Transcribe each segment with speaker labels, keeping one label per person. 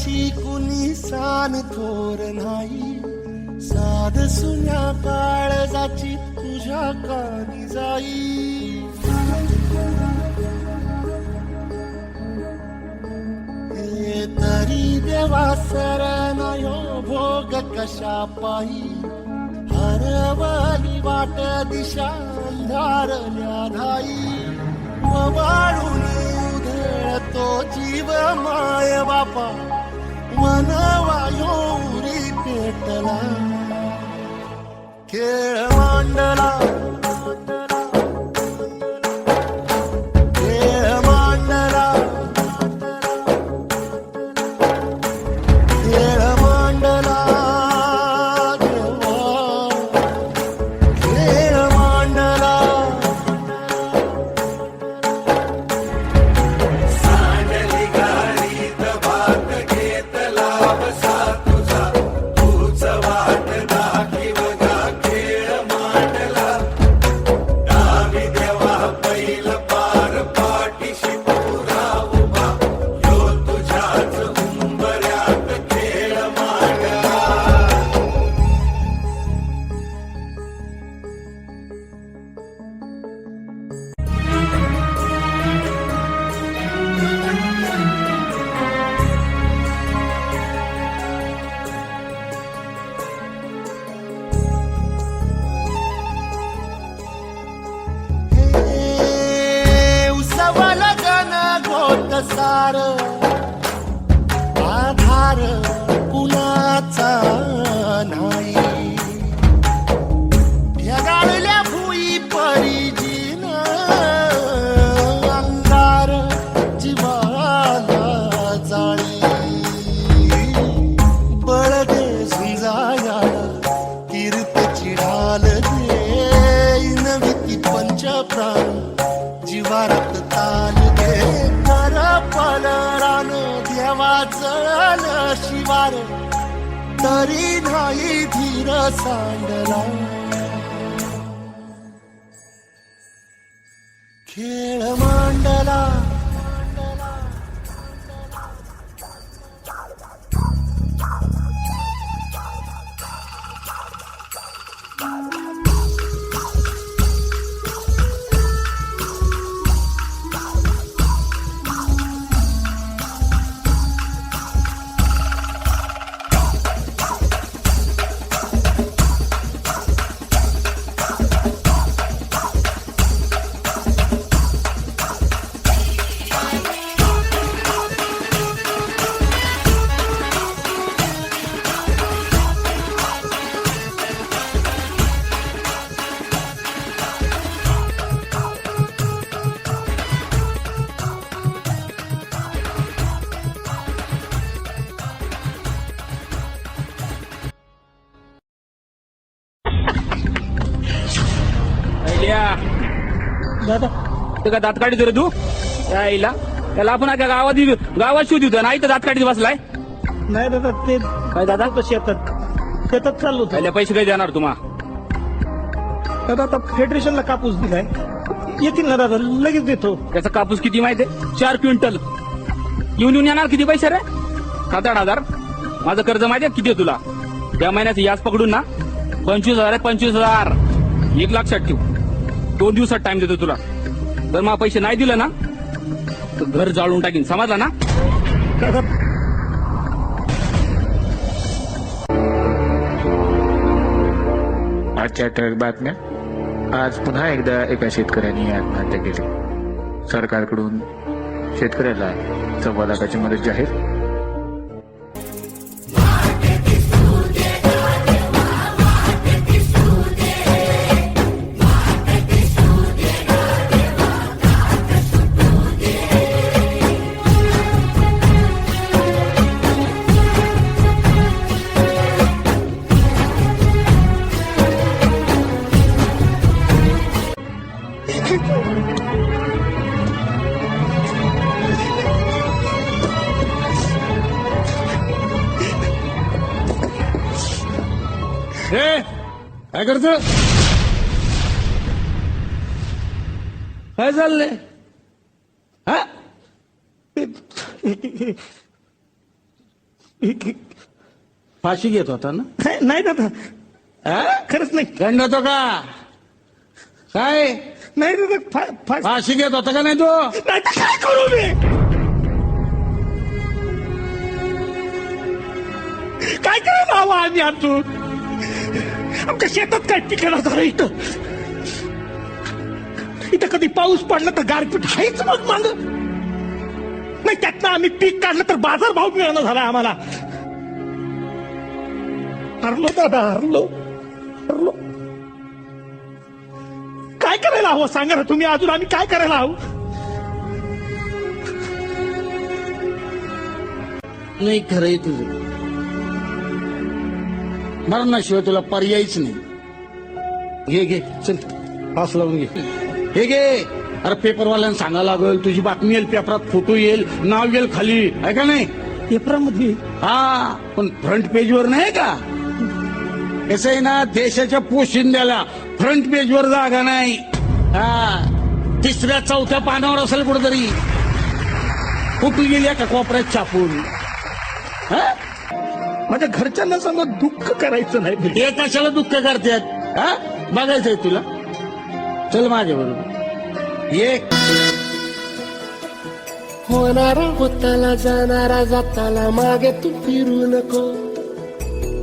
Speaker 1: तशी कुणी सान थोर नाही, साध सुन्या काळजाची तुझ्या कानी जाई. हे तरी देवा सरनायो भोग कशा पायी, हरवली वाट दिशा अंधारल्या धाई. वाळून उधळतो जीव माय बापा, वनवायो उरी पेटला. खेळ मांडला खेळ मांडला खेळ मांडला खेळ मांडला.
Speaker 2: सांडली गाडीत भात घेतला बसा तुझा, तूच वाट दाखी बघा खेळ मांडला. डावी देवा बैल पार पाठीशी पुरा उभा, यो तुझ्याच उंबऱ्यात खेळ मांडला.
Speaker 1: उसवल गण गोट सार, आधार कुणाचा नाही. ढगाळल्या भुई परिजीन, अंगार जीवाला जाळी. बळ दे झुंजाया कीर्त चिडाल दे, नविती पंच प्राण जीवारात ताल दे. कर पलरान देवा जळल शिवार, तरी नाही धीर सांडला. खेळ मांडला
Speaker 3: दादा ते का दात काढतो रे तू यायला? त्याला आपण आता गावात शोध होतो नाही तर दात काढीत बसलाय.
Speaker 4: नाही दादा ते
Speaker 3: काय दादा
Speaker 4: शेतात चाललो होतो.
Speaker 3: पहिले पैसे काही देणार तुम्हा?
Speaker 4: दादा आता फेडरेशनला कापूस दिलाय, येतील ना दादा, लगेच देतो.
Speaker 3: त्याचा कापूस किती माहितीये? 4 क्विंटल. येऊन येणार किती पैसे रे? 7-8 हजार. माझं कर्ज माहितीये किती आहे तुला? त्या महिन्याचं याच पकडून ना 25,000 आहे. 25,000 1 लक्षात ठेव. 2 दिवसात टाइम देतो तुला. जर मला पैसे नाही दिलं ना तर घर जाळून टाकीन, समजला ना?
Speaker 4: दादा
Speaker 5: आजच्या ठळक बातम्या. आज पुन्हा एकदा एका शेतकऱ्याने आत्महत्या केली. सरकारकडून शेतकऱ्याला 1.25 लाखाची मदत जाहीर.
Speaker 3: काय करतो? काय चाललंय? हा?
Speaker 6: फाशी घेत होता ना?
Speaker 4: नाही दादा, खरंच नाही.
Speaker 6: दंड होतो का काय?
Speaker 4: नाही दादा,
Speaker 6: फाशी घेत होता का नाही तो?
Speaker 4: नाही तर काय करू मी? काय करायला हवं आम्ही आमचं? आमच्या शेतात काय पिकायला झालं इथं कधी पाऊस पडला तर गारपीट आहेच मग माग. नाही त्यातनं आम्ही पीक काढलं तर बाजार भाव मिळाला झाला आम्हाला. हरलो दादा, हरलो. काय करायला हवं सांगा ना तुम्ही? अजून आम्ही काय करायला हवं?
Speaker 6: नाही खरंय तुझं. मरणाशिवाय तुला पर्यायच नाही. घे चल, पास लावून घे. हे घे. अरे पेपरवाल्यांना सांगायला लागेल, तुझी बातमी येईल पेपरात, फोटो येईल, नाव येईल खाली, आहे का नाही?
Speaker 4: पेपरामध्ये
Speaker 6: हा, पण फ्रंट पेजवर नाही का? कसं आहे ना, देशाच्या पोशिंद्याला फ्रंट पेजवर जागा नाही. हा, तिसऱ्या चौथ्या पानावर असेल कुठेतरी. फोटो गेली का कोपऱ्यात छापून.
Speaker 4: माझ्या घरच्यांना सांगा दुःख करायचं नाही.
Speaker 6: हे कशाला दुःख करतात? हा, बघायचंय तुला? चल माझ्या बरोबर ये.
Speaker 1: होणारा होताला जाणारा जाताला मागे तू फिरू नको.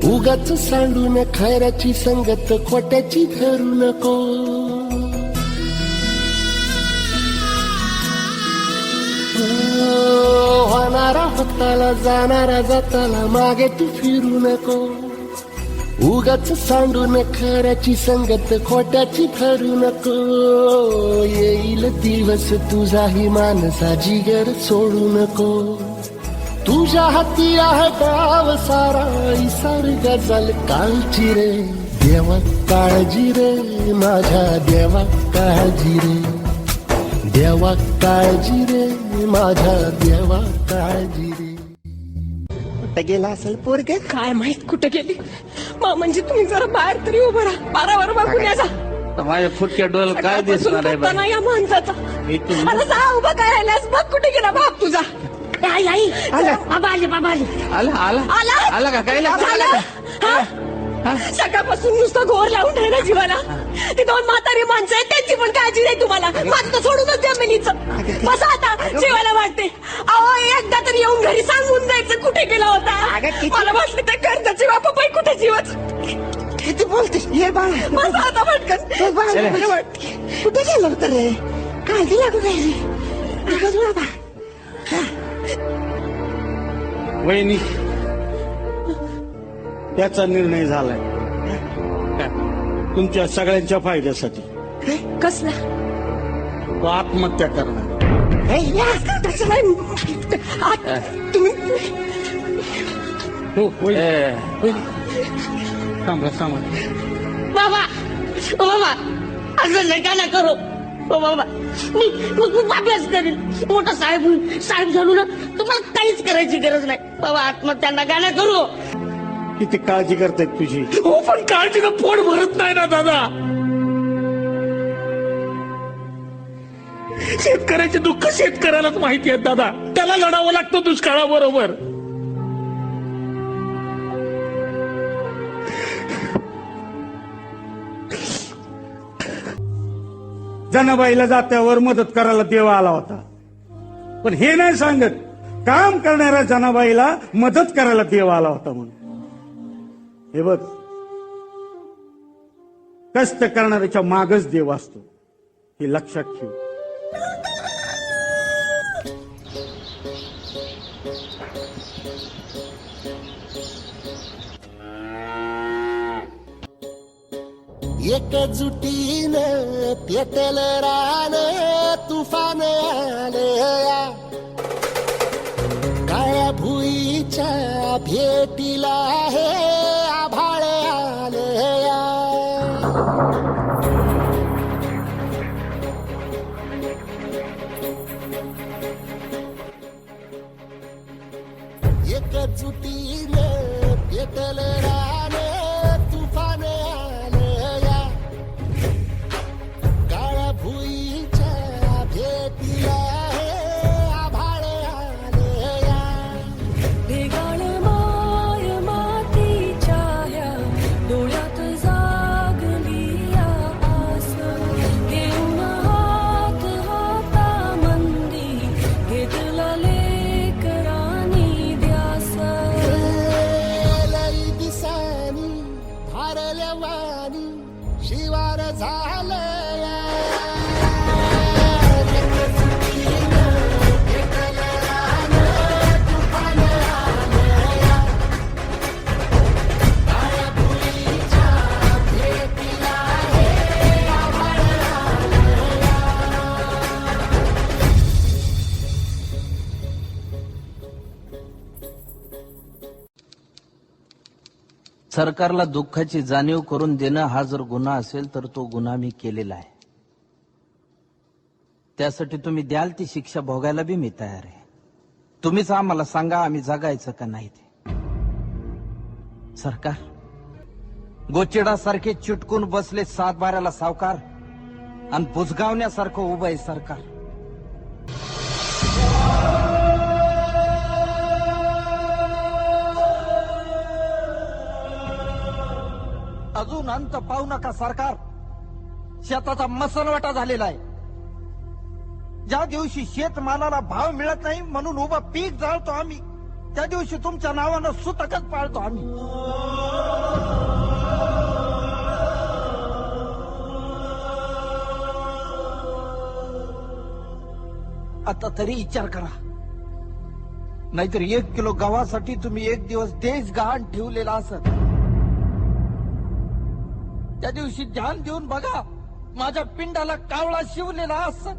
Speaker 1: उगाच सांडून खैराची संगत खोट्याची धरू नको. होणारा होताला जाणारा जाताला मागे तू फिरू नको. उगाच सांडून खऱ्याची संगत खोट्याची धरू नको. येईल दिवस तुझाही मानसा जिगर सोडू नको. तुझ्या हाती आहे गाव सारा इसार गजल कालची रे. देवा काळजी रे माझ्या देवा काळजी रे. देवा काळजी रे माझ्या देवा काळजी रे. कुठं गेला असेल पोरगे?
Speaker 7: काय माहित कुठे गेली. म्हणजे तुम्ही जरा बाहेर तरी उभं राहा. पारावर बघून या जा.
Speaker 6: माझ्या फुटक्या डोळ्याला काय दिसणार आहे
Speaker 7: पत्ता नाही या माणसाचा. अरे जा उभा काय राहिलास बघ कुठे गेला बाप तुझा. आई आई बाबा आले बाबा आले.
Speaker 6: आला का काय
Speaker 7: झालं? हा? सकाळपासून नुसतं घोर लावून राहिला जीवाला. ती दोन म्हातारी माणसं आहेत त्यांची पण काळजी नाही तुम्हाला. माझं तर सोडूनच जमिनीचं. बसा आता जीवाला वाटते. अहो एकदा तरी येऊन घरी सांगून जायचं कुठे गेला होता. मला वाटलं त्या कर्जाची बापापाई कुठे जीवच.
Speaker 1: किती बोलतेस हे बाळ?
Speaker 7: बसा आता पटकन.
Speaker 1: कुठे गेलं होतं रे?
Speaker 7: काळजी लागू राहिली.
Speaker 6: वहिनी, त्याचा निर्णय झालाय तुमच्या सगळ्यांच्या फायद्यासाठी.
Speaker 7: कसला?
Speaker 6: तो आत्महत्या करणार.
Speaker 7: तुम्ही
Speaker 6: हो थांबा.
Speaker 7: बाबा बाबा असं नका ना करू. बाबा मी अभ्यास करीन. मोठा साहेब झालो ना तुम्हाला काहीच करायची गरज नाही. बाबा आत्महत्या नका ना करू.
Speaker 6: किती काळजी करतायत तुझी.
Speaker 4: हो पण काळजीनं पोट भरत नाही ना दादा. शेतकऱ्याचे दुःख शेतकऱ्यालाच माहिती आहे दादा. त्याला लढावं लागतं दुष्काळाबरोबर.
Speaker 6: जनाबाईला जात्यावर मदत करायला देव आला होता, पण हे नाही सांगत काम करणाऱ्या जनाबाईला मदत करायला देव आला होता म्हणून. हे बघ, कष्ट करणाऱ्याच्या मागच देव असतो, हे लक्षात ठेव.
Speaker 1: एकजुटीनं पेटल रान तुफान आलया. काळ्या भुईच्या भेटीला हे आभाळ आलया. एकजुटीनं पेटल रान तुफान आलया. काळ्या भुईच्या भेटीला हे आभाळ आलया.
Speaker 7: वेगाळ
Speaker 1: वारल्या वाणी शिवार झालं
Speaker 8: सरकारला दुःखाची जाणीव करून देणं हा जर गुन्हा असेल तर तो गुन्हा मी केलेला आहे. त्यासाठी तुम्ही द्याल ती शिक्षा भोगायला बी मी तयार आहे. तुम्हीच आम्हाला सांगा आम्ही जगायचं का नाही ते. सरकार गोचिडासारखे चिटकून बसले 7-12ला सावकार आणि बुजगावण्यासारखं उभं आहे सरकार. अजून अंत पाहू नका सरकार. शेताचा मसनवाटा झालेला आहे. ज्या दिवशी शेतमालाला भाव मिळत नाही म्हणून उभं पीक जाळतो आम्ही, त्या दिवशी तुमच्या नावानं सुतकच पाळतो आम्ही. आता तरी विचार करा, नाहीतर 1 किलो गव्हासाठी तुम्ही 1 दिवस देश गहाण ठेवलेला असत. त्या दिवशी ध्यान देऊन बघा, माझ्या पिंडाला कावळा शिवलेला असत.